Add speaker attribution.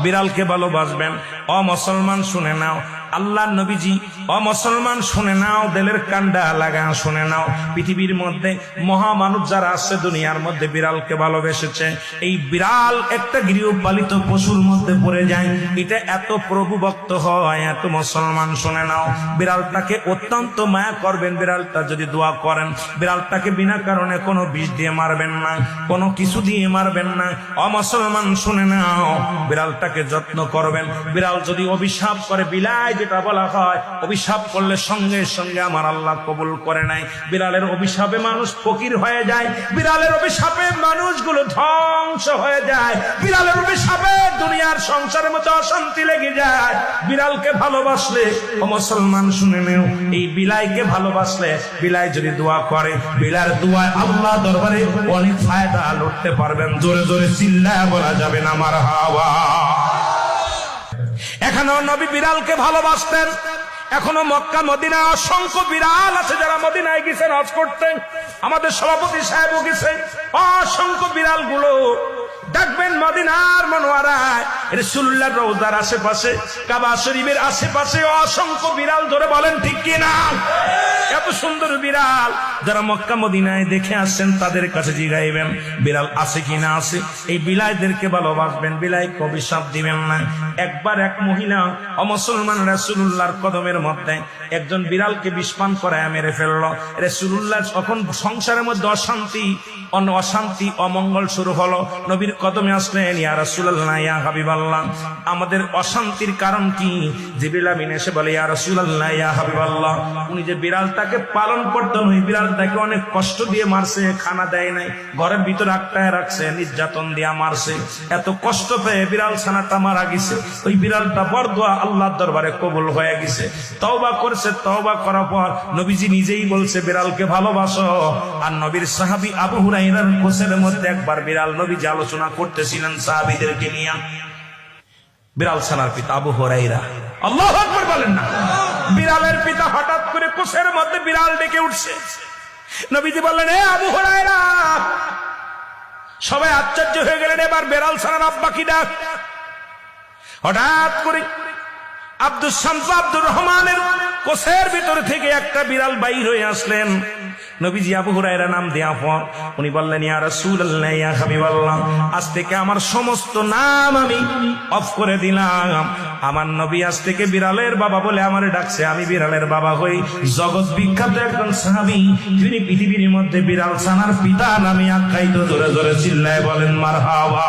Speaker 1: বিড়ালকে ভালোবাসবেন। ও মুসলমান শুনে নাও, আল্লাহ নবীজি, ও মুসলমান শুনে নাও, দিলের কান্ডা লাগা শুনে নাও, পৃথিবীর মধ্যে মহামানব যারা আছে দুনিয়ার মধ্যে বিড়ালকে ভালোবেসেছে। এই বিড়াল একটা গৃহপালিত পশুর মধ্যে পড়ে যায়, এটা এত প্রভুভক্ত হয়, এত মুসলমান শুনে নাও, বিড়ালটাকে অত্যন্ত মায়া করবেন। বিড়ালটা যদি দোয়া করেন, বিড়ালটাকে বিনা কারণে কোনো বিষ দিয়ে মারবেন না, কোনো কিছু দিয়ে মারবেন না। ও মুসলমান শুনে নাও, বিড়ালটাকে যত্ন করবেন। বিড়াল যদি অভিশাপ করে, বিলাই যেটা বলা হয়, অভিশাপ করলে সঙ্গে সঙ্গে আমার আল্লাহ কবুল করে নাই। বিড়ালের অভিশাপে মানুষ ফকির হয়ে যায়, বিড়ালের অভিশাপে মানুষগুলো ধ্বংস হয়ে যায়, বিড়ালের অভিশাপে দুনিয়ার সংসারের মধ্যে অশান্তি লেগে যায়। বিড়ালকে ভালোবাসলে, ও মুসলমান শুনে নেও, এই বিলাইকে ভালোবাসলে, বিলাই যদি দোয়া করে, বিলার দোয়ায় আল্লাহ দরবারে অনেক ফায়দা লুটতে পারবেন। জোরে জোরে চিল্লায় বলা যাবে না মারহাবা। এখনো নবী বিড়ালকে ভালোবাসতেন। এখনো মক্কা মদিনা অসংখ্য বিড়াল আছে যারা মদিনায় গেছেন হজ করতে। আমাদের সভাপতি সাহেবও গেছেন। অসংখ্য বিড়াল গুলো দেখবেন মদিনার মনোয়ারায়, রাসূলুল্লাহর রওজার আশেপাশে, কাবা শরীফের আশেপাশে অসংখ্য বিড়াল। ধরে বলেন ঠিক কিনা? এত সুন্দর বিড়াল যারা মক্কা মদিনায় দেখে আসছেন তাদের কাছে জিগাইবেন বিড়াল আছে কিনা আছে। এই বিলাইদেরকে ভালোবাসবেন, বিলাইকে অভিশাপ দিবেন না। একবার এক মহিলা অমুসলমান রাসূলুল্লাহর কদমের মধ্যে একজন বিড়ালকে বিষপান করায় মেরে ফেললো। রাসূলুল্লাহ তখন সংসারের মধ্যে অশান্তি অমঙ্গল শুরু হলো। নবীর কদমে আসলেন, ইয়া রাসূলুল্লাহ, ইয়া হাবিবাল্লাহ, আমাদের অশান্তির কারণ কি? জিবরিল আমিন এসে বলে, ইয়া রাসূলুল্লাহ, ইয়া হাবিবাল্লাহ, উনি যে বিড়ালটাকে পালন করতেন, ওই বিড়ালটাকে অনেক কষ্ট দিয়ে মারছে, খানা দেয় নাই, ঘরের ভিতরে আটকায় রাখছে, নির্যাতন দিয়ে মারছে। এত কষ্ট পেয়ে বিড়াল ছানাটা মারা গেছে। ওই বিড়ালটা বরদোয়া আল্লাহর দরবারে কবুল হয়ে গেছে। তওবা করছে, তওবা করার পর নবীজি নিজেই বলছে বিড়ালকে ভালোবাসো। আর নবীর সাহাবী আবু হুরায়রার কোসের মধ্যে একবার বিড়াল নবীজি আলোচনা করতেছিলেন সাহাবীদেরকে নিয়ে। বিড়াল ছানার পিতা আবু হুরায়রা, আল্লাহু আকবার বলেন না। বিড়ালের পিতা হঠাৎ করে কোসের মধ্যে বিড়াল ডেকে উঠছে। নবীজি বললেন, এ আবু হুরায়রা। সবাই আশ্চর্য হয়ে গেলেন, এবার বিড়াল ছানার আব্বা কি ডাক। হঠাৎ করে আব্দুস শামস আব্দুর রহমানের কোসের ভিতর থেকে একটা বিড়াল বাইর হয়ে আসলেন। নবীজি আবু হুরায়রা নাম দেয়া পর উনি বললেন, ইয়া রাসূলুল্লাহ, ইয়া হাবিবাল্লাহ, আজ থেকে আমার সমস্ত নাম আমি অফ করে দিলাম। আমার নবী আজ থেকে বিড়ালের বাবা বলে আমারে ডাকছে, আমি বিড়ালের বাবা হই। জগৎ বিখ্যাত একজন সাহাবী, যিনি পৃথিবীর মধ্যে বিড়াল ছানার পিতা নামে আখ্যায়িত। জোরে জোরে চিল্লায় বলেন মারহাবা।